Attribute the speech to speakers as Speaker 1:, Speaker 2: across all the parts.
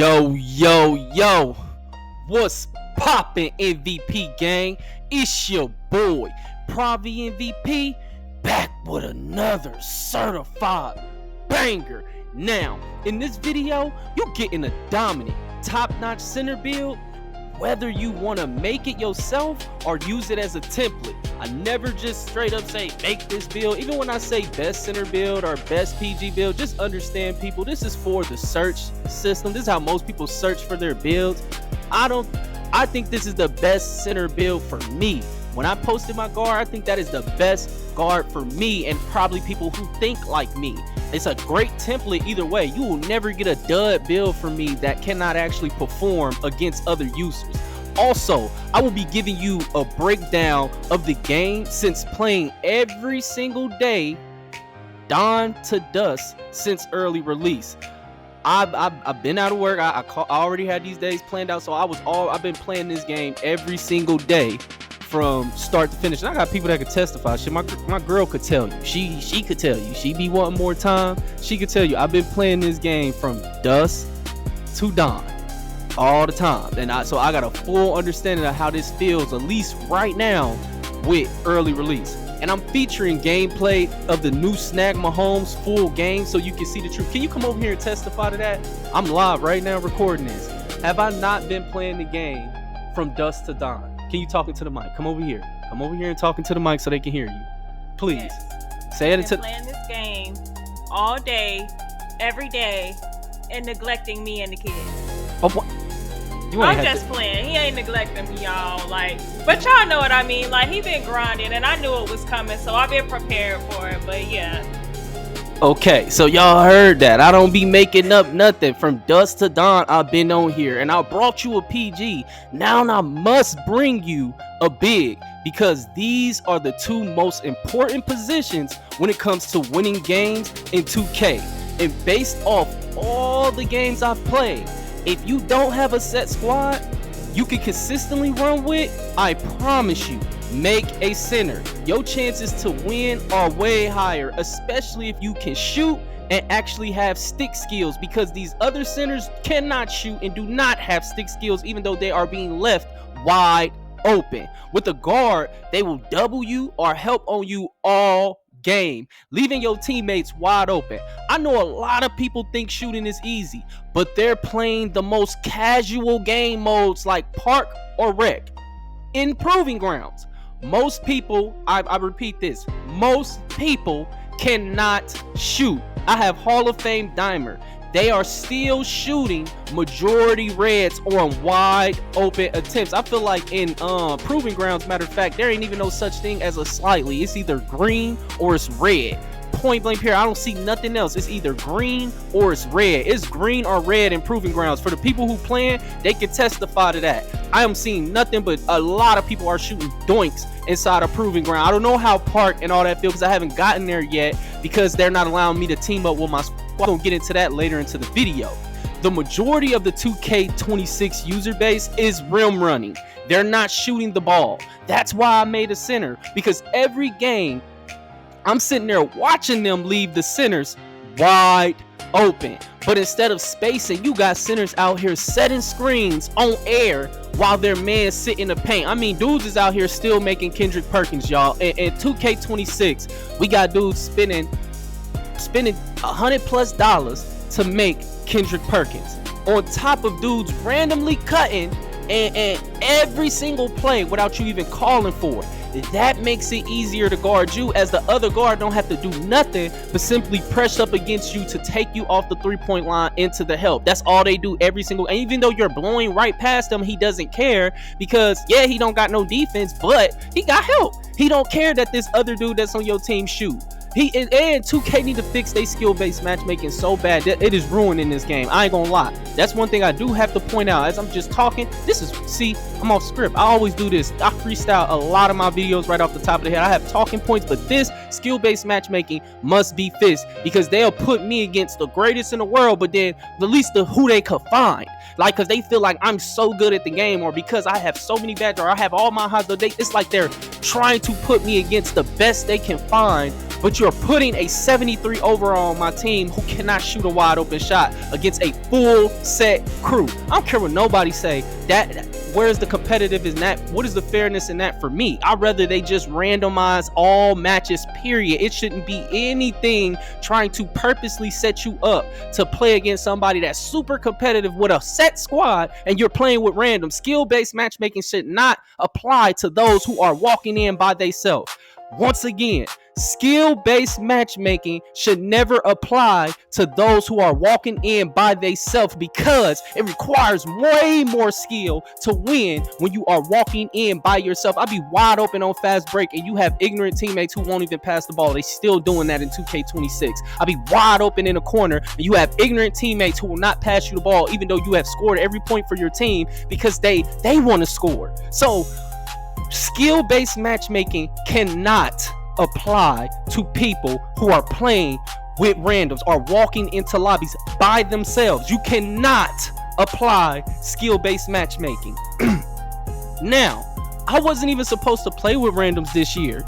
Speaker 1: Yo, what's poppin' MVP gang? It's your boy, PraviMVP, back with another certified banger. Now, in this video, you're getting a dominant, top-notch center build, whether you want to make it yourself or use it as a template. I never just straight up say make this build. Even when I say best center build or best PG build, just understand, people, this is for the search system. This is how most people search for their builds. I think this is the best center build for me. When I posted my guard, I think that is the best guard for me and probably people who think like me. It's a great template either way. You will never get a dud build from me that cannot actually perform against other users. Also, I will be giving you a breakdown of the game since playing every single day, dawn to dusk, since early release. I've been out of work. I already had these days planned out, so I've been playing this game every single day from start to finish. And I got people that could testify. Shit, my girl could tell you. She could tell you. She be wanting more time. She could tell you. I've been playing this game from dusk to dawn all the time, and so I got a full understanding of how this feels, at least right now with early release. And I'm featuring gameplay of the new Snag Mahomes full game, so you can see the truth. Can you come over here and testify to that? I'm live right now recording this. Have I not been playing the game from dusk to dawn? Can you talk into the mic? Come over here. Come over here and talk into the mic so they can hear you. Please.
Speaker 2: Yes.
Speaker 1: Say it
Speaker 2: into playing this game all day, every day, and neglecting me and the kids.
Speaker 1: Oh, what?
Speaker 2: I'm just playing. He ain't neglecting me, y'all. But y'all know what I mean. He been grinding, and I knew it was coming, so I've been prepared for it. But yeah.
Speaker 1: Okay, so y'all heard that. I don't be making up nothing. From dusk to dawn, I've been on here, and I brought you a PG. Now I must bring you a big, because these are the two most important positions when it comes to winning games in 2K. And based off all the games I've played, if you don't have a set squad you can consistently run with, I promise you, make a center. Your chances to win are way higher, especially if you can shoot and actually have stick skills, because these other centers cannot shoot and do not have stick skills, even though they are being left wide open. With a guard, they will double you or help on you all game, leaving your teammates wide open. I know a lot of people think shooting is easy, but they're playing the most casual game modes like park or rec. In proving grounds, most people, I repeat this, most people cannot shoot. I have Hall of Fame dimer. They are still shooting majority reds on wide open attempts. I feel like in proving grounds, matter of fact, there ain't even no such thing as a slightly. It's either green or it's red. Point blank here, I don't see nothing else. It's either green or it's red. It's green or red in proving grounds. For the people who playing, they can testify to that. I am seeing nothing but a lot of people are shooting doinks inside a proving ground. I don't know how park and all that feels, because I haven't gotten there yet, because they're not allowing me to team up with my squad. I'm gonna get into that later into the video. The majority of the 2K26 user base is rim running. They're not shooting the ball. That's why I made a center, because every game I'm sitting there watching them leave the centers wide open. But instead of spacing, you got centers out here setting screens on air while their man sit in the paint. I mean, dudes is out here still making Kendrick Perkins, y'all. In 2K26, we got dudes spending $100+ to make Kendrick Perkins, on top of dudes randomly cutting and every single play without you even calling for it. That makes it easier to guard you, as the other guard don't have to do nothing but simply press up against you to take you off the three-point line into the help. That's all they do every single, and even though you're blowing right past him, he doesn't care, because yeah, he don't got no defense, but he got help. He don't care that this other dude that's on your team shoot. And 2K need to fix their skill-based matchmaking so bad that it is ruining this game. I ain't gonna lie. That's one thing I do have to point out as I'm just talking. See, I'm off script. I always do this. I freestyle a lot of my videos right off the top of the head. I have talking points, but this skill-based matchmaking must be fixed, because they'll put me against the greatest in the world, but then the least of who they could find. Because they feel like I'm so good at the game, or because I have so many badges, or I have all my highs. It's like they're trying to put me against the best they can find but you're putting a 73 overall on my team who cannot shoot a wide open shot against a full set crew. I don't care what nobody say. Where's the competitive in that? What is the fairness in that for me? I'd rather they just randomize all matches, period. It shouldn't be anything trying to purposely set you up to play against somebody that's super competitive with a set squad and you're playing with random. Skill-based matchmaking should not apply to those who are walking in by themselves. Once again, skill-based matchmaking should never apply to those who are walking in by themselves because it requires way more skill to win when you are walking in by yourself. I'll be wide open on fast break and you have ignorant teammates who won't even pass the ball. They still doing that in 2K26. I'll be wide open in a corner and you have ignorant teammates who will not pass you the ball even though you have scored every point for your team because they want to score. So skill-based matchmaking cannot apply to people who are playing with randoms or walking into lobbies by themselves. You cannot apply skill-based matchmaking. Now, I wasn't even supposed to play with randoms this year,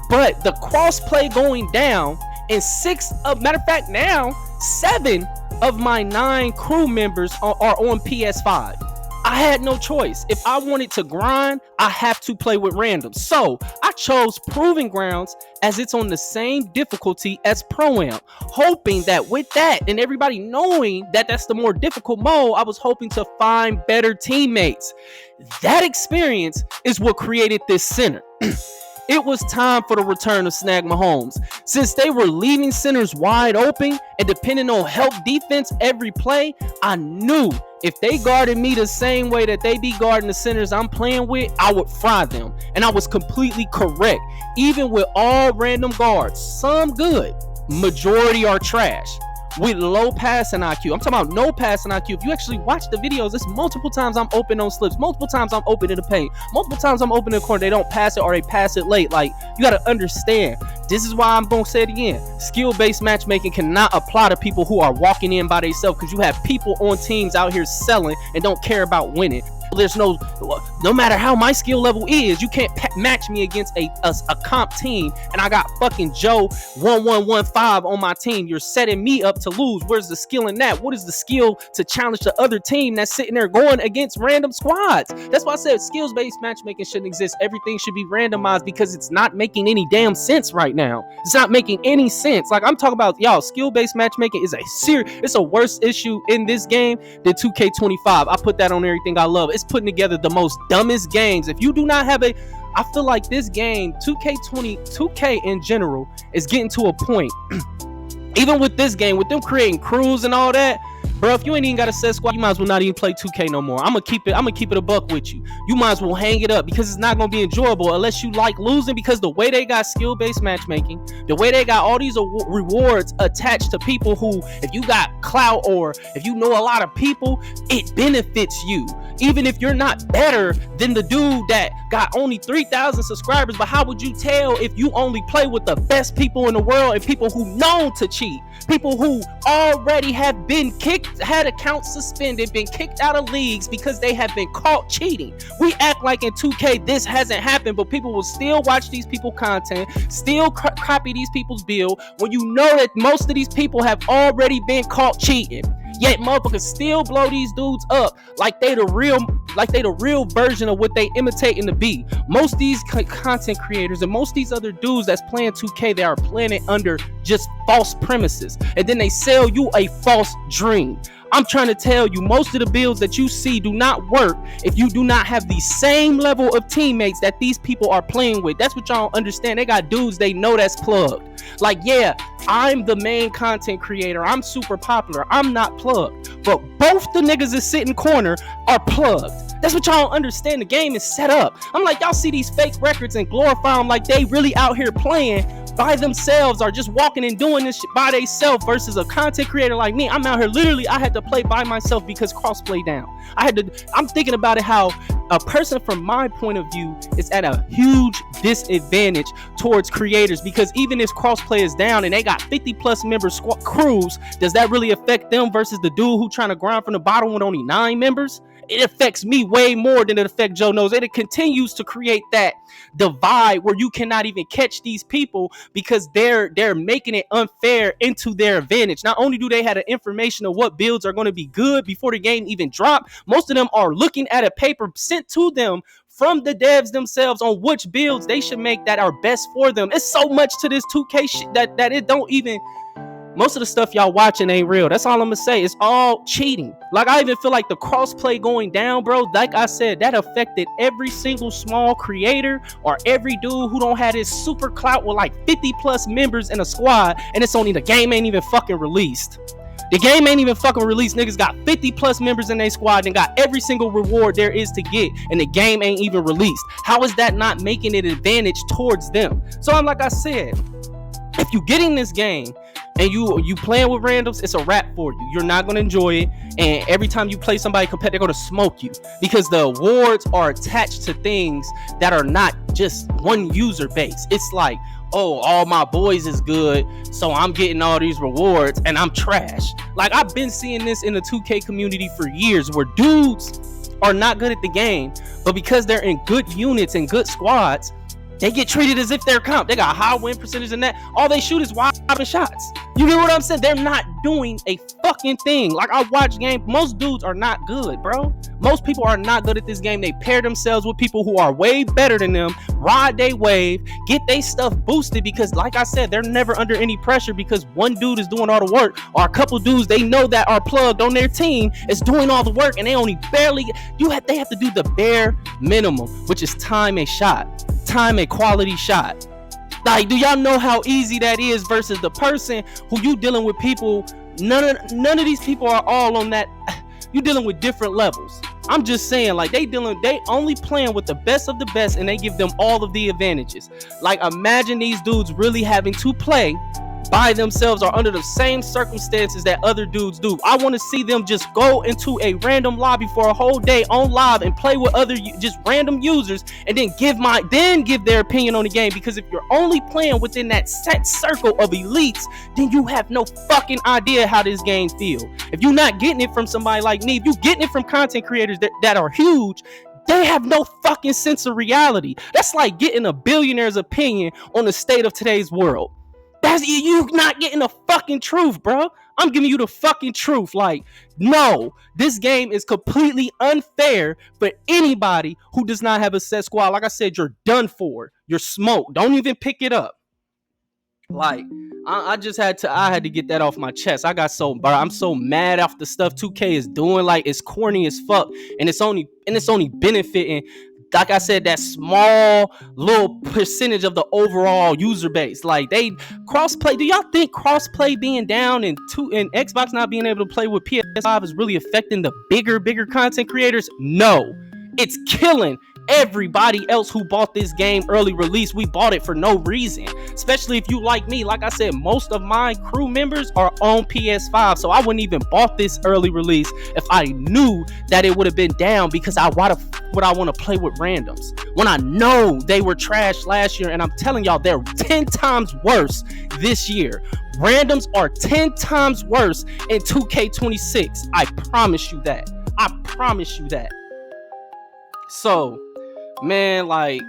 Speaker 1: but the cross-play going down and seven of my 9 crew members are on PS5. I had no choice. If I wanted to grind, I have to play with randoms. So I chose Proving Grounds as it's on the same difficulty as Pro-Am, hoping that with that and everybody knowing that that's the more difficult mode, I was hoping to find better teammates. That experience is what created this center. It was time for the return of Snag Mahomes. Since they were leaving centers wide open and depending on help defense every play, I knew if they guarded me the same way that they be guarding the centers I'm playing with, I would fry them. And I was completely correct. Even with all random guards, some good, majority are trash. With low passing IQ. I'm talking about no passing IQ. If you actually watch the videos, it's multiple times I'm open on slips. Multiple times I'm open in the paint. Multiple times I'm open in the corner. They don't pass it or they pass it late. Like, you got to understand. This is why I'm going to say it again. Skill-based matchmaking cannot apply to people who are walking in by themselves because you have people on teams out here selling and don't care about winning. There's no matter how my skill level is, you can't match me against a comp team and I got fucking Joe 1115 on my team. You're setting me up to lose. Where's the skill in that? What is the skill to challenge the other team that's sitting there going against random squads? That's why I said skills-based matchmaking shouldn't exist. Everything should be randomized because it's not making any damn sense right now. It's not making any sense. Like I'm talking about, y'all, skill-based matchmaking is it's a worse issue in this game than 2K25. I put that on everything I love. It's putting together the most dumbest games. If you do not have I feel like this game, 2K in general, is getting to a point, even with this game, with them creating crews and all that, bro, if you ain't even got a set squad, you might as well not even play 2K no more. I'm gonna keep it a buck with you. You might as well hang it up because it's not gonna be enjoyable unless you like losing, because the way they got skill-based matchmaking, the way they got all these rewards attached to people who, if you got clout or if you know a lot of people, it benefits you. Even if you're not better than the dude that got only 3,000 subscribers, but how would you tell if you only play with the best people in the world and people who know to cheat? People who already have been kicked, had accounts suspended, been kicked out of leagues because they have been caught cheating. We act like in 2K this hasn't happened, but people will still watch these people content, still copy these people's build when you know that most of these people have already been caught cheating. Yet motherfuckers still blow these dudes up like they the real version of what they imitating to be. Most of these content creators and most of these other dudes that's playing 2K, they are playing it under just false premises, and then they sell you a false dream. I'm trying to tell you, most of the builds that you see do not work if you do not have the same level of teammates that these people are playing with. That's what y'all understand. They got dudes they know that's plugged. Like, yeah, I'm the main content creator. I'm super popular. I'm not plugged. But both the niggas that sit in corner are plugged. That's what y'all understand. The game is set up. I'm like, y'all see these fake records and glorify them like they really out here playing by themselves or just walking and doing this shit by themselves versus a content creator like me. I'm out here literally, I had to play by myself because crossplay down. I'm thinking about it how a person from my point of view is at a huge disadvantage towards creators, because even if crossplay is down and they got 50 plus member crews, does that really affect them versus the dude who trying to grind from the bottom with only 9 members? it affects me way more than it affects Joe Knows. And it continues to create that divide where you cannot even catch these people because they're making it unfair into their advantage. Not only do they have the information of what builds are going to be good before the game even drop, most of them are looking at a paper sent to them from the devs themselves on which builds they should make that are best for them. It's so much to this 2K shit that it don't even... Most of the stuff y'all watching ain't real. That's all I'm gonna say. It's all cheating. Like, I even feel like the crossplay going down, bro. Like I said, that affected every single small creator or every dude who don't have this super clout with like 50 plus members in a squad, and it's only the game ain't even fucking released. The game ain't even fucking released. Niggas got 50 plus members in their squad and got every single reward there is to get, and the game ain't even released. How is that not making an advantage towards them? So I'm like I said, if you get in this game and you playing with randoms, it's a wrap for you. You're not gonna enjoy it, and every time you play somebody competitive, they're gonna smoke you because the awards are attached to things that are not just one user base. It's like, oh, all my boys is good, so I'm getting all these rewards and I'm trash. Like, I've been seeing this in the 2K community for years where dudes are not good at the game, but because they're in good units and good squads, they get treated as if they're comp. They got high win percentage in that. All they shoot is wide open shots. You get what I'm saying? They're not doing a fucking thing. Like, I watch games. Most dudes are not good, bro. Most people are not good at this game. They pair themselves with people who are way better than them, ride they wave, get they stuff boosted because, like I said, they're never under any pressure because one dude is doing all the work, or a couple dudes they know that are plugged on their team is doing all the work, and they only barely they have to do the bare minimum, which is time a shot. Time a quality shot. Like, do y'all know how easy that is versus the person who you dealing with people? None of these people are all on that. You dealing with different levels. I'm just saying, like, they only playing with the best of the best, and they give them all of the advantages. Like, imagine these dudes really having to play by themselves or under the same circumstances that other dudes do. I want to see them just go into a random lobby for a whole day on live and play with other just random users, and then give their opinion on the game. Because if you're only playing within that set circle of elites, then you have no fucking idea how this game feels. If you're not getting it from somebody like me, if you're getting it from content creators that are huge, they have no fucking sense of reality. That's like getting a billionaire's opinion on the state of today's world. That's you not getting the fucking truth, bro. I'm giving you the fucking truth. Like, no, this game is completely unfair for anybody who does not have a set squad. Like I said, you're done for. You're smoked. Don't even pick it up. Like, I had to get that off my chest. I'm so mad off the stuff 2K is doing. Like, it's corny as fuck, and it's only benefiting, like I said, that small little percentage of the overall user base. Like, they crossplay. Do y'all think crossplay being down and Xbox not being able to play with PS5 is really affecting the bigger content creators? No, it's killing everybody else who bought this game early release. We bought it for no reason, especially if you like me. Like I said, most of my crew members are on PS5, so I wouldn't even bought this early release if I knew that it would have been down, because would I want to play with randoms when I know they were trash last year? And I'm telling y'all, they're 10 times worse this year. Randoms are 10 times worse in 2K26. I promise you that. So, man, like,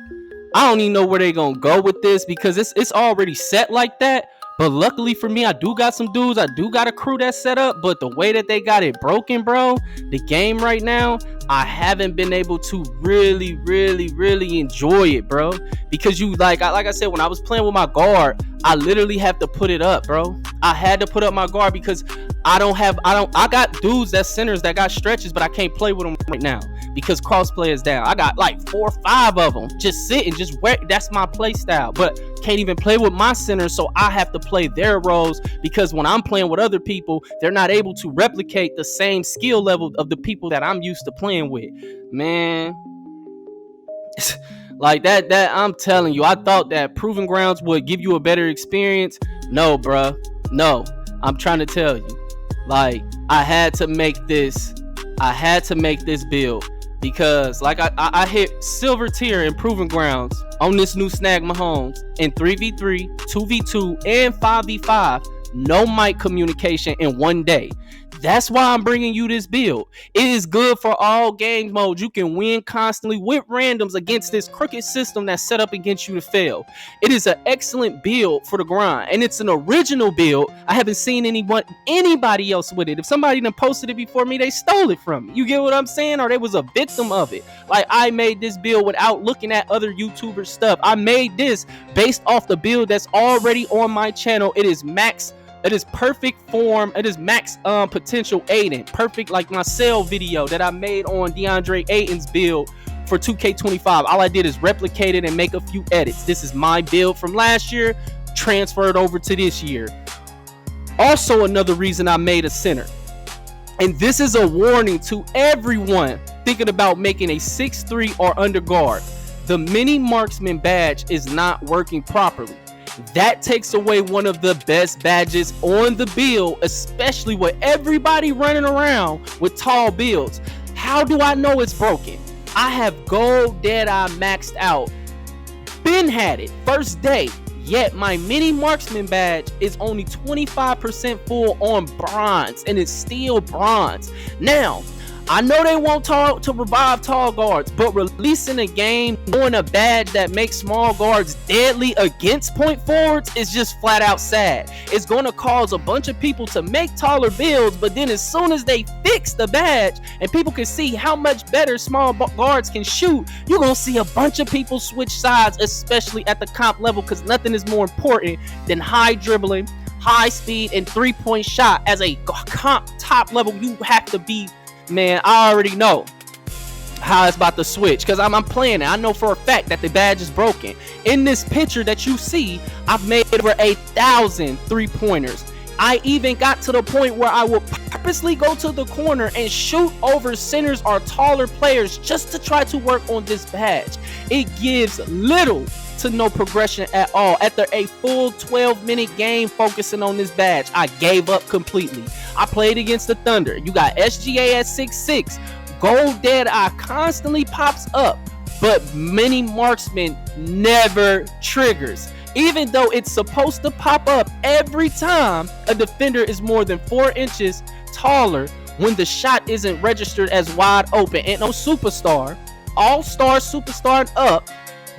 Speaker 1: I don't even know where they gonna go with this, because it's already set like that. But luckily for me, I do got some dudes. I do got a crew that's set up. But the way that they got it broken, bro, the game right now, I haven't been able to really enjoy it, bro. Because like I said, when I was playing with my guard, I literally have to put it up, bro. I had to put up my guard because I got dudes that's centers that got stretches, but I can't play with them right now because crossplay is down. I got like 4 or 5 of them just sitting, just where that's my play style, but can't even play with my centers, so I have to play their roles, because when I'm playing with other people, they're not able to replicate the same skill level of the people that I'm used to playing with. Man, like that I'm telling you, I thought that Proving Grounds would give you a better experience. No, bruh. No, I'm trying to tell you. Like, I had to make this build, because like I hit silver tier in Proving Grounds on this new Snag Mahomes in 3v3, 2v2, and 5v5. No mic communication in one day. That's why I'm bringing you this build. It is good for all game modes. You can win constantly with randoms against this crooked system that's set up against you to fail. It is an excellent build for the grind, and it's an original build. I haven't seen anybody else with it. If somebody done posted it before me, they stole it from me. You get what I'm saying? Or they was a victim of it. Like, I made this build without looking at other YouTubers stuff. I made this based off the build that's already on my channel. It is perfect form. It is max potential Aiden. Perfect, like my sale video that I made on DeAndre Ayton's build for 2K25. All I did is replicate it and make a few edits. This is my build from last year, transferred over to this year. Also, another reason I made a center. And this is a warning to everyone thinking about making a 6'3" or under guard. The mini marksman badge is not working properly. That takes away one of the best badges on the build, especially with everybody running around with tall builds. How do I know it's broken? I have gold Deadeye maxed out. Ben had it first day, yet my mini marksman badge is only 25% full on bronze, and it's still bronze. Now, I know they want to revive tall guards, but releasing a game knowing a badge that makes small guards deadly against point forwards is just flat out sad. It's going to cause a bunch of people to make taller builds, but then as soon as they fix the badge and people can see how much better small guards can shoot, you're going to see a bunch of people switch sides, especially at the comp level, because nothing is more important than high dribbling, high speed, and three-point shot. As a comp top level, you have to be, man, I already know how it's about to switch because I'm playing it. I know for a fact that the badge is broken. In this picture that you see, I've made over 1,000 three-pointers. I even got to the point where I will purposely go to the corner and shoot over centers or taller players just to try to work on this badge. It gives little to no progression at all. After a full 12-minute game focusing on this badge, I gave up completely. I played against the Thunder. You got SGA at 6'6". Gold Deadeye constantly pops up, but mini marksman never triggers. Even though it's supposed to pop up every time a defender is more than 4 inches taller when the shot isn't registered as wide open. And no superstar, all-star, superstar, and up,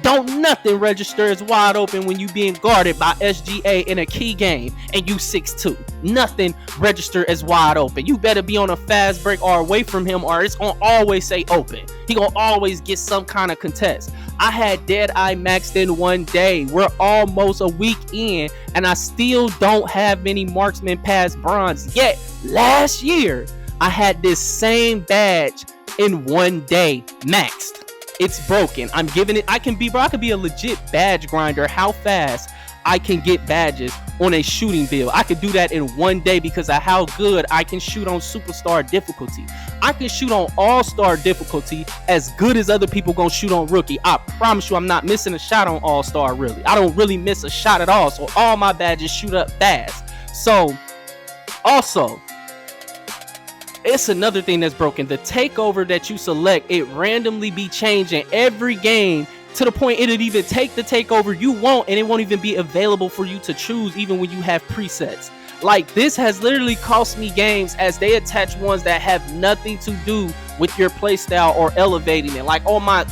Speaker 1: don't nothing register as wide open when you being guarded by SGA in a key game and you 6'2". Nothing register as wide open. You better be on a fast break or away from him, or it's gonna always say open. He gonna always get some kind of contest. I had Deadeye maxed in one day. We're almost a week in, and I still don't have many marksmen past bronze. Yet last year, I had this same badge in one day maxed. It's broken. I'm giving it. I could be a legit badge grinder. How fast I can get badges on a shooting build. I could do that in one day because of how good I can shoot on superstar difficulty. I can shoot on all-star difficulty as good as other people gonna shoot on rookie. I promise you I'm not missing a shot on all-star really. I don't really miss a shot at all. So all my badges shoot up fast. So also, it's another thing that's broken. The takeover that you select, it randomly be changing every game to the point it'll even take the takeover you want and it won't even be available for you to choose even when you have presets. Like, this has literally cost me games as they attach ones that have nothing to do with your playstyle or elevating it. Like on my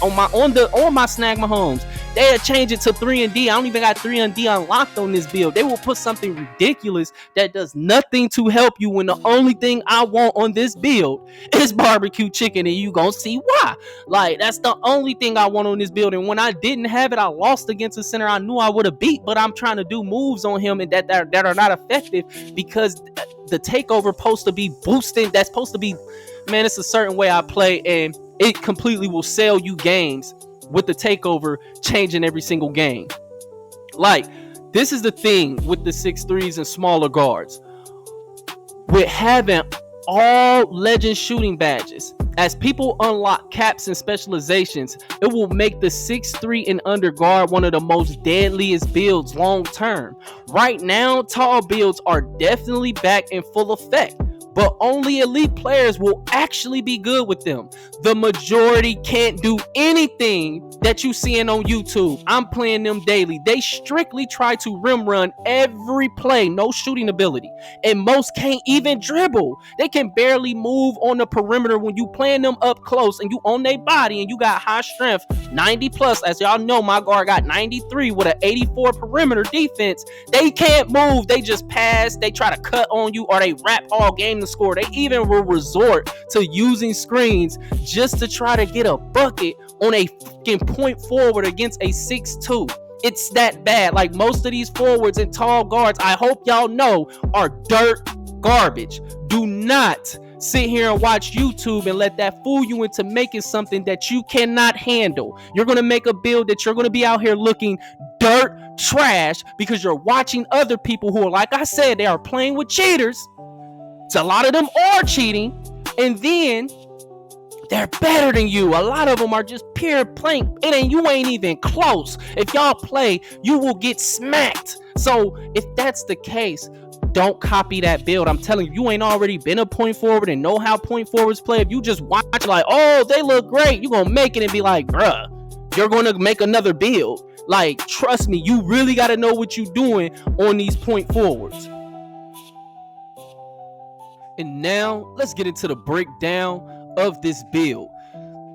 Speaker 1: Snag Mahomes, they'll change it to 3&D. I don't even got 3&D unlocked on this build. They will put something ridiculous that does nothing to help you when the only thing I want on this build is barbecue chicken, and you gonna see why. Like, that's the only thing I want on this build, and when I didn't have it, I lost against a center I knew I would have beat, but I'm trying to do moves on him and that are not effective because the takeover supposed to be boosting. That's supposed to be, man, it's a certain way I play, and it completely will sell you games with the takeover changing every single game. Like, this is the thing with the 6'3s and smaller guards. With having all legend shooting badges, as people unlock caps and specializations, it will make the 6'3 and under guard one of the most deadliest builds long term. Right now, tall builds are definitely back in full effect, but only elite players will actually be good with them. The majority can't do anything that you seeing on YouTube. I'm playing them daily. They strictly try to rim run every play, no shooting ability, and most can't even dribble. They can barely move on the perimeter when you playing them up close and you on their body and you got high strength, 90 plus. As y'all know, my guard got 93 with an 84 perimeter defense. They can't move. They just pass. They try to cut on you, or they rap all game to score. They even will resort to using screens just to try to get a bucket on a fucking point forward against a 6'2". It's that bad. Like, most of these forwards and tall guards, I hope y'all know, are dirt garbage. Do not sit here and watch YouTube and let that fool you into making something that you cannot handle. You're going to make a build that you're going to be out here looking dirt trash because you're watching other people who are, like I said, they are playing with cheaters. So a lot of them are cheating, and then they're better than you. A lot of them are just pure playing. You ain't even close. If y'all play, you will get smacked. So if that's the case, don't copy that build. I'm telling you, you ain't already been a point forward and know how point forwards play. If you just watch like, oh, they look great, you're gonna make it and be like, bruh, you're gonna make another build. Like, trust me, you really gotta know what you're doing on these point forwards. And now let's get into the breakdown of this build.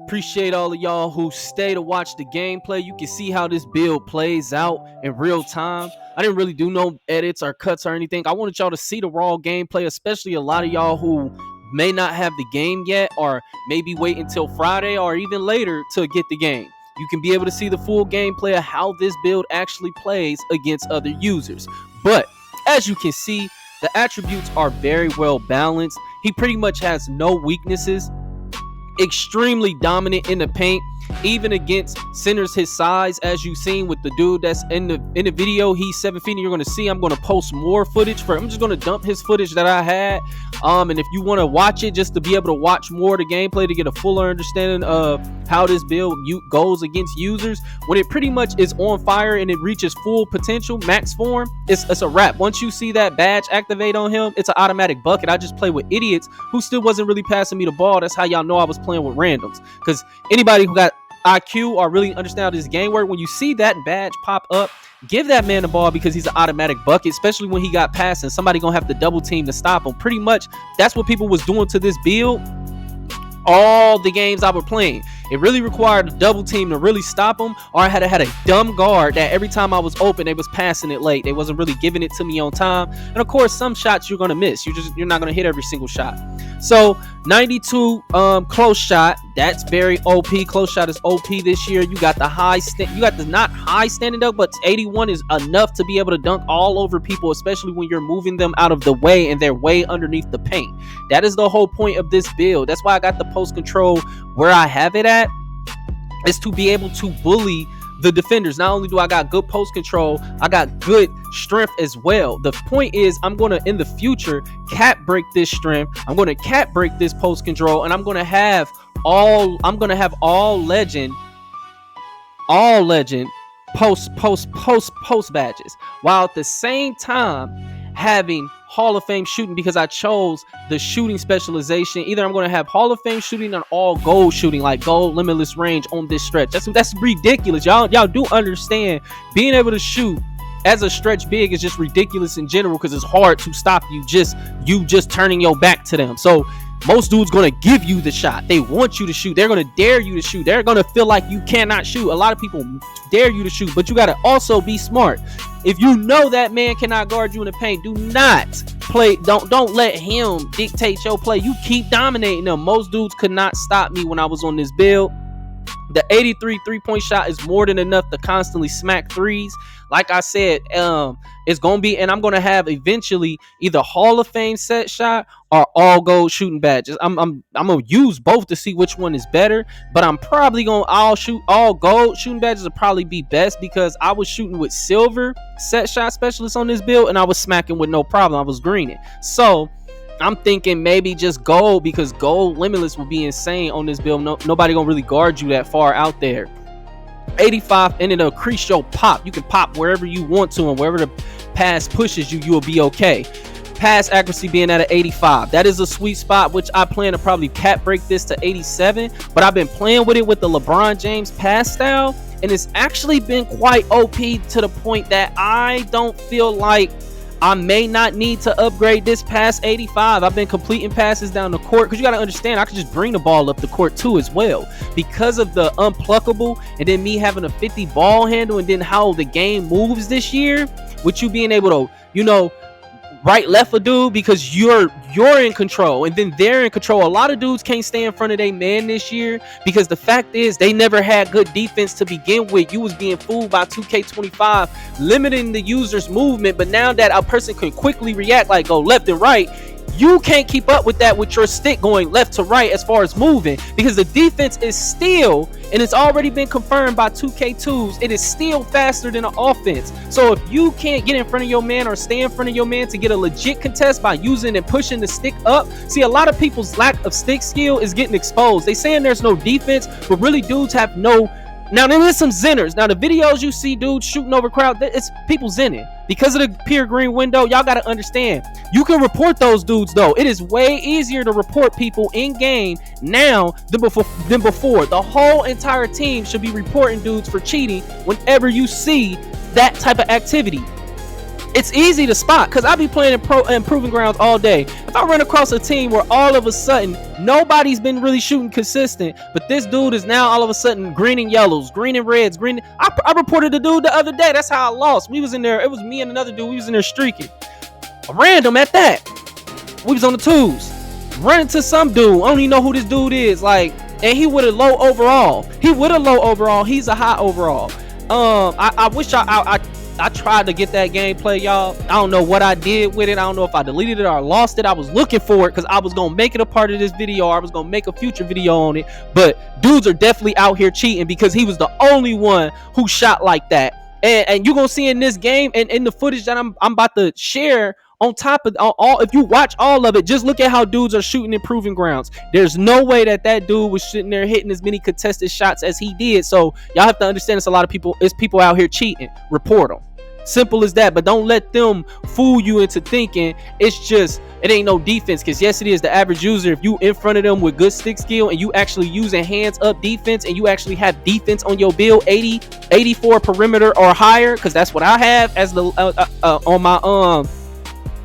Speaker 1: Appreciate all of y'all who stay to watch the gameplay. You can see how this build plays out in real time. I didn't really do no edits or cuts or anything. I wanted y'all to see the raw gameplay, especially a lot of y'all who may not have the game yet, or maybe wait until Friday or even later to get the game. You can be able to see the full gameplay of how this build actually plays against other users. But as you can see, the attributes are very well balanced. He pretty much has no weaknesses. Extremely dominant in the paint, even against centers his size, as you've seen with the dude that's in the video. He's 7 feet, and you're going to see I'm going to post more footage for him. I'm just going to dump his footage that I had, and if you want to watch it just to be able to watch more of the gameplay to get a fuller understanding of how this build goes against users, when it pretty much is on fire and it reaches full potential, max form, it's a wrap. Once you see that badge activate on him, it's an automatic bucket. I just play with idiots who still wasn't really passing me the ball. That's how y'all know I was playing with randoms, because anybody who got IQ or really understand how this game work, when you see that badge pop up, give that man the ball, because he's an automatic bucket, especially when he got passing. Somebody gonna have to double team to stop him. Pretty much that's what people was doing to this build all the games I were playing. It really required a double team to really stop him, or I had a dumb guard that every time I was open, they was passing it late. They wasn't really giving it to me on time. And of course, some shots you're gonna miss. You're not gonna hit every single shot. So 92 close shot, that's very OP. Close shot is OP this year. You got the not high standing dunk, but 81 is enough to be able to dunk all over people, especially when you're moving them out of the way and they're way underneath the paint. That is the whole point of this build. That's why I got the post control where I have it at, is to be able to bully the defenders. Not only do I got good post control, I got good strength as well. The point is, I'm going to, in the future, cap break this strength. I'm going to cap break this post control, and I'm going to have all legend post badges, while at the same time having Hall of Fame shooting, because I chose the shooting specialization. Either I'm going to have Hall of Fame shooting or all gold shooting, like gold limitless range on this stretch. That's ridiculous. Y'all do understand being able to shoot as a stretch big is just ridiculous in general, because it's hard to stop you just turning your back to them. So most dudes gonna give you the shot. They want you to shoot. They're gonna dare you to shoot. They're gonna feel like you cannot shoot. A lot of people dare you to shoot, but you gotta also be smart. If you know that man cannot guard you in the paint, do not play. Don't let him dictate your play. You keep dominating them. Most dudes could not stop me when I was on this build. The 83 3-point shot is more than enough to constantly smack threes. Like I said, it's gonna be, and I'm gonna have eventually either Hall of Fame set shot or all gold shooting badges. I'm gonna use both to see which one is better, but I'm probably gonna shoot all gold shooting badges will probably be best, because I was shooting with silver set shot specialist on this build and I was smacking with no problem. I was greening. So I'm thinking maybe just gold, because gold limitless will be insane on this build. Nobody gonna really guard you that far out there. 85, and it'll increase your pop. You can pop wherever you want to, and wherever the pass pushes you, you'll be okay. pass accuracy being at an 85. That is a sweet spot, which I plan to probably cap break this to 87. But I've been playing with it with the LeBron James pass style, and it's actually been quite OP to the point that I don't feel like I may not need to upgrade this past 85. I've been completing passes down the court, because you got to understand, I can just bring the ball up the court too as well, because of the unpluckable, and then me having a 50 ball handle, and then how the game moves this year with you being able to, you know, right left a dude because you're in control, and then they're in control. A lot of dudes can't stay in front of their man this year, because the fact is they never had good defense to begin with. You was being fooled by 2K25 limiting the user's movement, but now that a person can quickly react, like go left and right, you can't keep up with that with your stick going left to right as far as moving, because the defense is still, and it's already been confirmed by 2K2s, it is still faster than the offense. So if you can't get in front of your man or stay in front of your man to get a legit contest by using and pushing the stick up, see, a lot of people's lack of stick skill is getting exposed. They saying there's no defense, but really dudes have no. Now there is some zinners. Now the videos you see dudes shooting over crowd, it's people zinning because of the pure green window. Y'all gotta understand, you can report those dudes though. It is way easier to report people in game now than before. The whole entire team should be reporting dudes for cheating whenever you see that type of activity. It's easy to spot, because I be playing in proving grounds all day. If I run across a team where all of a sudden nobody's been really shooting consistent, but this dude is now all of a sudden green and yellows, green and reds, green. I reported the dude the other day. That's how I lost. We was in there. It was me and another dude. We was in there streaking. Random at that. We was on the twos. Running to some dude. I don't even know who this dude is. Like, and he with a low overall. He's a high overall. I wish I tried to get that gameplay, y'all. I don't know what I did with it. I don't know if I deleted it or lost it. I was looking for it because I was going to make it a part of this video. I was going to make a future video on it. But dudes are definitely out here cheating, because he was the only one who shot like that. And you're going to see in this game and in the footage that I'm about to share, on top of all, if you watch all of it, just look at how dudes are shooting in proving grounds. There's no way that dude was sitting there hitting as many contested shots as he did. So y'all have to understand, it's a lot of people. It's people out here cheating. Report them. Simple as that. But don't let them fool you into thinking it ain't no defense, because yes, it is. The average user, if you in front of them with good stick skill and you actually using hands up defense, and you actually have defense on your build 84 perimeter or higher, because that's what I have as the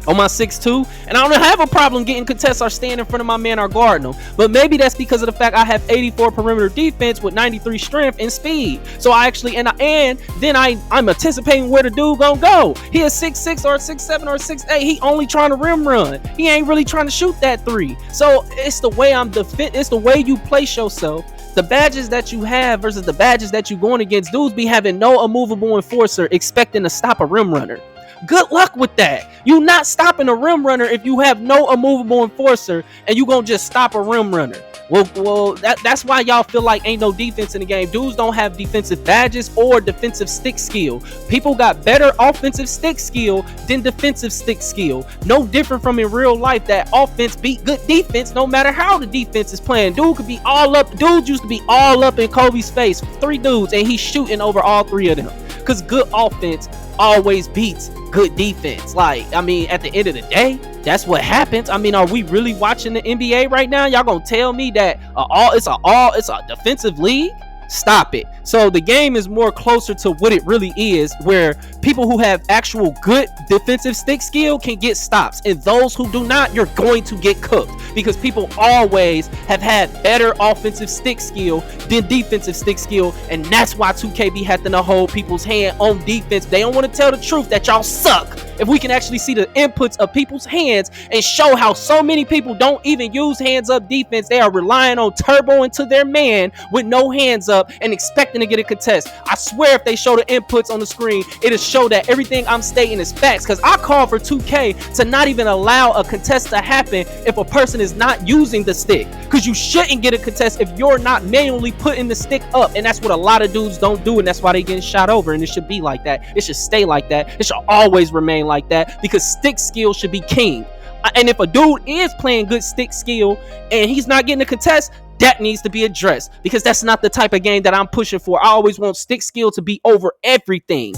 Speaker 1: on my 6'2", and I don't have a problem getting contests or staying in front of my man or guarding them. But maybe that's because of the fact I have 84 perimeter defense with 93 strength and speed. So I actually I'm anticipating where the dude gonna go. He is 6'6" or 6'7" or 6'8". He only trying to rim run. He ain't really trying to shoot that three. So it's the way it's the way you place yourself. The badges that you have versus the badges that you going against. Dudes be having no immovable enforcer expecting to stop a rim runner. Good luck with that. You not stopping a rim runner if you have no immovable enforcer, and you gonna just stop a rim runner. Well, that's why y'all feel like ain't no defense in the game. Dudes don't have defensive badges or defensive stick skill. People got better offensive stick skill than defensive stick skill. No different from in real life, that offense beat good defense no matter how the defense is playing. Dude could be all up. Dude used to be all up in Kobe's face. 3 dudes, and he's shooting over all 3 of them. Because good offense always beats good defense. Like, I mean, at the end of the day, that's what happens. I mean, are we really watching the NBA right now? Y'all gonna tell me that it's a defensive league? Stop it. So the game is more closer to what it really is, where people who have actual good defensive stick skill can get stops, and those who do not, you're going to get cooked, because people always have had better offensive stick skill than defensive stick skill. And that's why 2K be having to hold people's hand on defense. They don't want to tell the truth that y'all suck. If we can actually see the inputs of people's hands and show how so many people don't even use hands up defense, they are relying on turbo into their man with no hands up and expecting to get a contest. I swear, if they show the inputs on the screen, it'll show that everything I'm stating is facts, because I call for 2K to not even allow a contest to happen if a person is not using the stick, because you shouldn't get a contest if you're not manually putting the stick up. And that's what a lot of dudes don't do, and that's why they getting shot over. And it should be like that. It should stay like that. It should always remain like that, because stick skill should be king. And if a dude is playing good stick skill and he's not getting a contest, that needs to be addressed, because that's not the type of game that I'm pushing for. I always want stick skill to be over everything.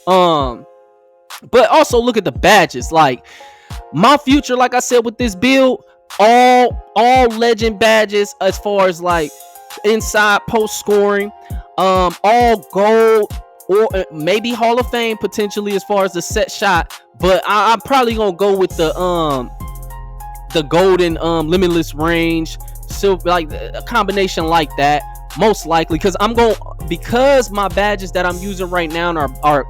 Speaker 1: But also look at the badges. Like, My future, like I said, with this build, all legend badges as far as like inside post scoring, all gold or maybe Hall of Fame potentially as far as the set shot. But I'm probably gonna go with the golden limitless range, so like a combination like that, most likely, because my badges that I'm using right now are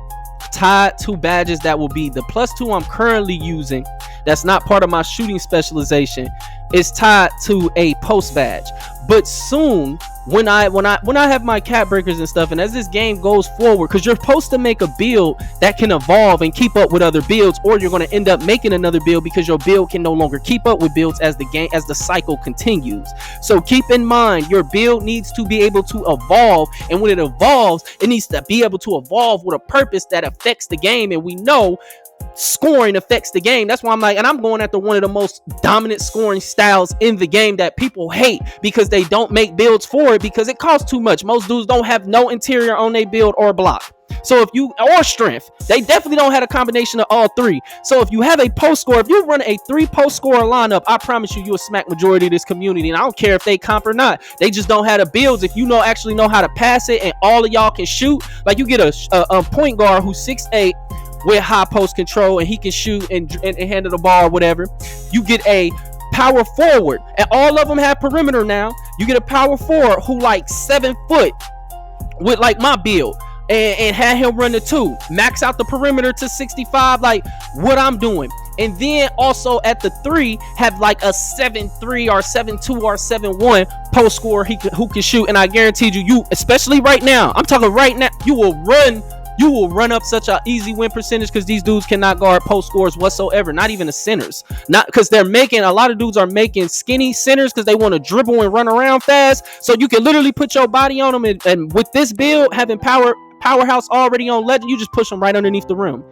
Speaker 1: tied to badges that will be the +2 I'm currently using. That's not part of my shooting specialization. Is tied to a post badge. But soon, when I have my cap breakers and stuff, and as this game goes forward, because you're supposed to make a build that can evolve and keep up with other builds, or you're going to end up making another build because your build can no longer keep up with builds as the cycle continues. So keep in mind, your build needs to be able to evolve, and when it evolves, it needs to be able to evolve with a purpose that affects the game. And we know scoring affects the game. That's why I'm like, and I'm going after one of the most dominant scoring styles in the game that people hate because they don't make builds for it because it costs too much. Most dudes don't have no interior on their build or block. So if you, or strength, they definitely don't have a combination of all three. So if you have a post score, if you run a 3 post scorer lineup, I promise you, you'll smack majority of this community. And I don't care if they comp or not. They just don't have the builds. If you actually know how to pass it and all of y'all can shoot, like you get a point guard who's 6'8", with high post control and he can shoot and handle the ball or whatever. You get a power forward and all of them have perimeter now. You get a power forward who like 7 foot with like my build and had him run the 2, max out the perimeter to 65, like what I'm doing. And then also at the 3 have like a 7'3" or 7'2" or 7'1" post scorer who can shoot. And I guarantee you, especially right now, I'm talking right now, you will run up such an easy win percentage because these dudes cannot guard post scores whatsoever. Not even the centers. Not because a lot of dudes are making skinny centers because they want to dribble and run around fast. So you can literally put your body on them, and with this build, having powerhouse already on legend, you just push them right underneath the rim.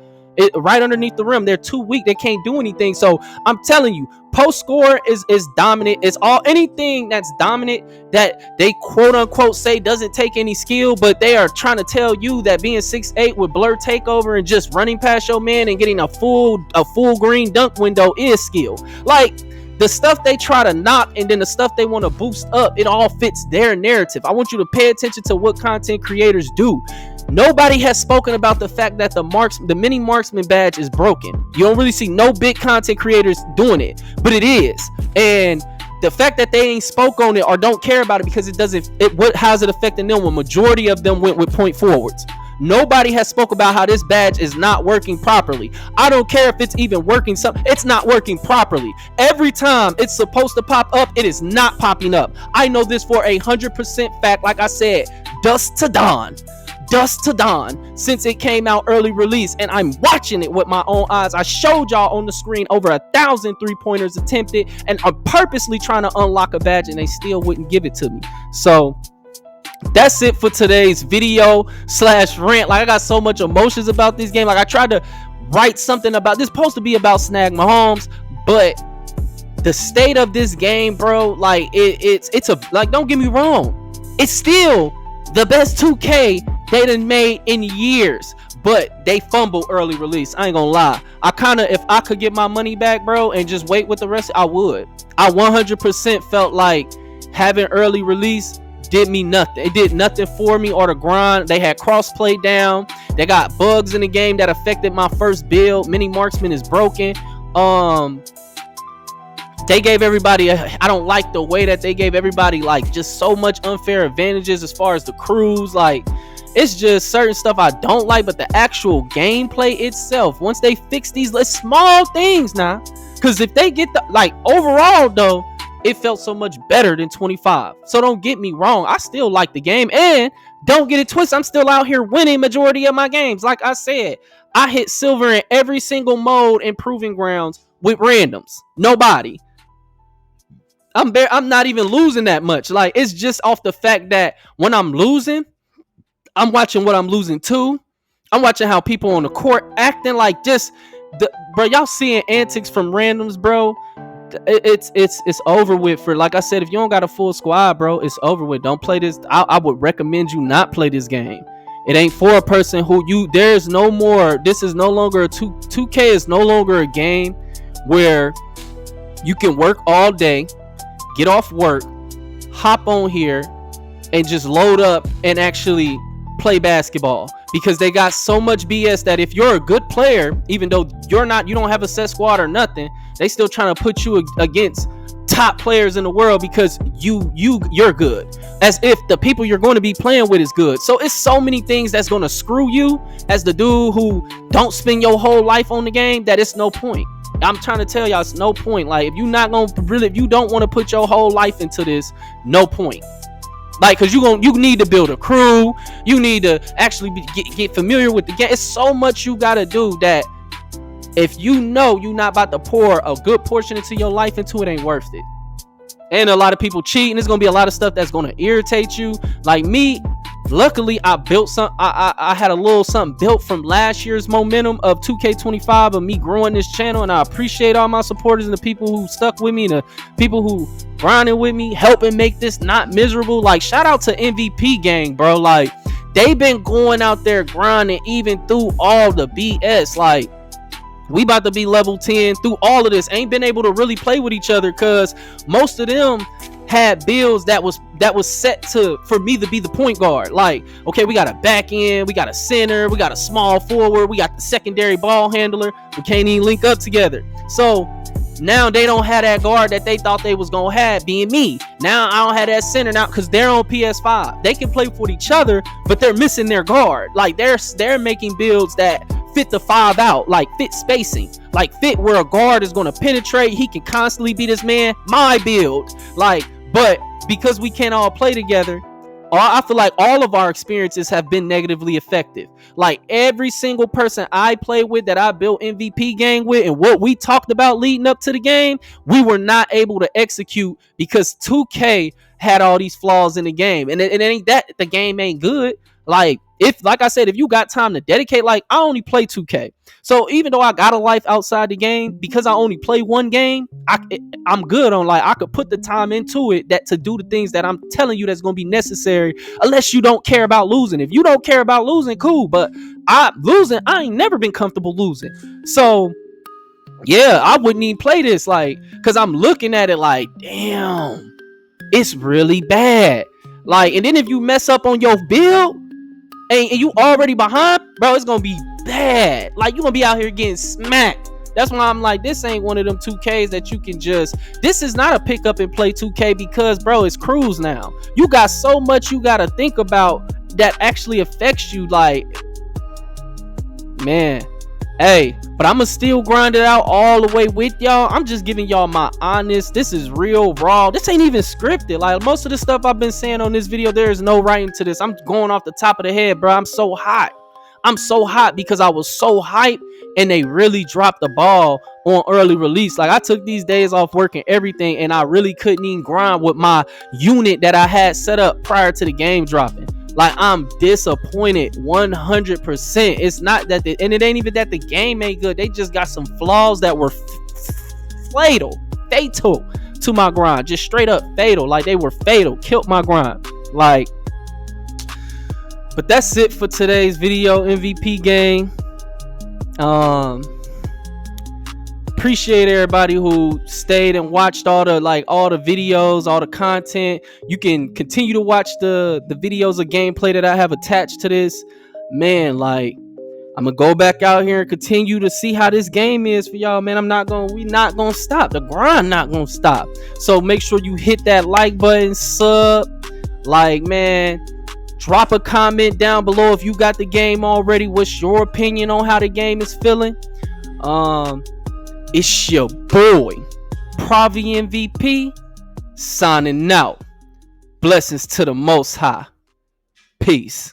Speaker 1: They're too weak. They can't do anything. So I'm telling you, post score is dominant. It's all anything that's dominant that they quote unquote say doesn't take any skill, but they are trying to tell you that being 6'8" with blur takeover and just running past your man and getting a full green dunk window is skill. Like the stuff they try to knock and then the stuff they want to boost up, it all fits their narrative. I want you to pay attention to what content creators do. Nobody has spoken about the fact that the mini marksman badge is broken. You don't really see no big content creators doing it, but it is. And the fact that they ain't spoke on it or don't care about it because how's it affecting them when majority of them went with point forwards? Nobody has spoke about how this badge is not working properly. I don't care if it's even working, it's not working properly. Every time it's supposed to pop up, it is not popping up. I know this for 100% fact. Like I said, dusk to dawn since it came out early release, and I'm watching it with my own eyes. I showed y'all on the screen over 1,000 3-pointers attempted, and I'm purposely trying to unlock a badge and they still wouldn't give it to me. So that's it for today's video / rant. Like I got so much emotions about this game. Like I tried to write something about this, supposed to be about Snag Mahomes, but the state of this game, bro, like it's like, don't get me wrong, it's still the best 2K they done made in years, but they fumble early release. I ain't gonna lie. If I could get my money back, bro, and just wait with the rest, I would. I 100% felt like having early release did me nothing. It did nothing for me or the grind. They had crossplay down. They got bugs in the game that affected my first build. Mini marksman is broken. They gave everybody I don't like the way that they gave everybody like just so much unfair advantages as far as the crews. Like it's just certain stuff I don't like, but the actual gameplay itself, once they fix these small things now, because if they get overall though, it felt so much better than 25. So don't get me wrong, I still like the game, and don't get it twisted, I'm still out here winning majority of my games. Like I said, I hit silver in every single mode in Proving Grounds with randoms. Nobody. I'm not even losing that much. Like it's just off the fact that when I'm losing, I'm watching what I'm losing to. I'm watching how people on the court acting like just bro, y'all seeing antics from randoms, bro. It's over with. For like I said, if you don't got a full squad, bro, it's over with. Don't play this. I would recommend you not play this game. It ain't for a person who there's no more. This is no longer a 2K is no longer a game where you can work all day, get off work, hop on here, and just load up and actually play basketball. Because they got so much BS that if you're a good player, even though you don't have a set squad or nothing, they still trying to put you against top players in the world because you're good, as if the people you're going to be playing with is good. So it's so many things that's going to screw you as the dude who don't spend your whole life on the game, that it's no point. I'm trying to tell y'all, it's no point. Like, if you don't want to put your whole life into this, no point. Like, cause you need to build a crew, you need to actually get familiar with the game. It's so much you gotta do that if you know you're not about to pour a good portion into your life into it, ain't worth it. And a lot of people cheating. There's gonna be a lot of stuff that's gonna irritate you. Like me, luckily I built some. I had a little something built from last year's momentum of 2K25 of me growing this channel, and I appreciate all my supporters and the people who stuck with me, and the people who grinding with me, helping make this not miserable. Like, shout out to MVP gang, bro. Like, they been going out there grinding even through all the BS. Like, we about to be level 10 through all of this. Ain't been able to really play with each other because most of them had builds that was set for me to be the point guard. Like, okay, we got a back end, we got a center, we got a small forward, we got the secondary ball handler. We can't even link up together. So now they don't have that guard that they thought they was gonna have, being me. Now I don't have that center now because they're on PS5. They can play with each other, but they're missing their guard. Like, they're making builds that fit the 5 out, like fit spacing, like fit where a guard is going to penetrate. He can constantly be this man. My build, like, but because we can't all play together, I feel like all of our experiences have been negatively effective. Like, every single person I play with that I built MVP gang with, and what we talked about leading up to the game, we were not able to execute because 2K had all these flaws in the game, and it ain't that the game ain't good. Like I said, if you got time to dedicate, like, I only play 2K. So even though I got a life outside the game, because I only play one game, I'm good on, like, I could put the time into it to do the things that I'm telling you that's going to be necessary, unless you don't care about losing. If you don't care about losing, cool. But I ain't never been comfortable losing. So yeah, I wouldn't even play this, like, because I'm looking at it like, damn, it's really bad. Like, and then if you mess up on your build, and you already behind, bro, it's gonna be bad. Like, you gonna be out here getting smacked. That's why I'm like, this ain't one of them 2Ks that you can just, this is not a pick up and play 2K, because, bro, it's cruise now. You got so much you gotta think about that actually affects you. Like, man, hey, but I'ma still grind it out all the way with y'all. I'm just giving y'all my honest, this is real raw. This ain't even scripted. Like, most of the stuff I've been saying on this video, there is no writing to this. I'm going off the top of the head, bro. I'm so hot because I was so hyped, and they really dropped the ball on early release. Like, I took these days off work and everything, and I really couldn't even grind with my unit that I had set up prior to the game dropping. Like, I'm disappointed 100%. It's not that, and it ain't even that the game ain't good. They just got some flaws that were fatal to my grind. Just straight up fatal. Like, they were fatal. Killed my grind. Like, but that's it for today's video, MVP gang. Appreciate everybody who stayed and watched all the videos, all the content. You can continue to watch the videos of gameplay that I have attached to this. Man, like, I'm gonna go back out here and continue to see how this game is for y'all, man. We not gonna stop. The grind not gonna stop. So make sure you hit that like button, sub, like, man, drop a comment down below if you got the game already. What's your opinion on how the game is feeling? It's your boy, PraviMVP, signing out. Blessings to the Most High. Peace.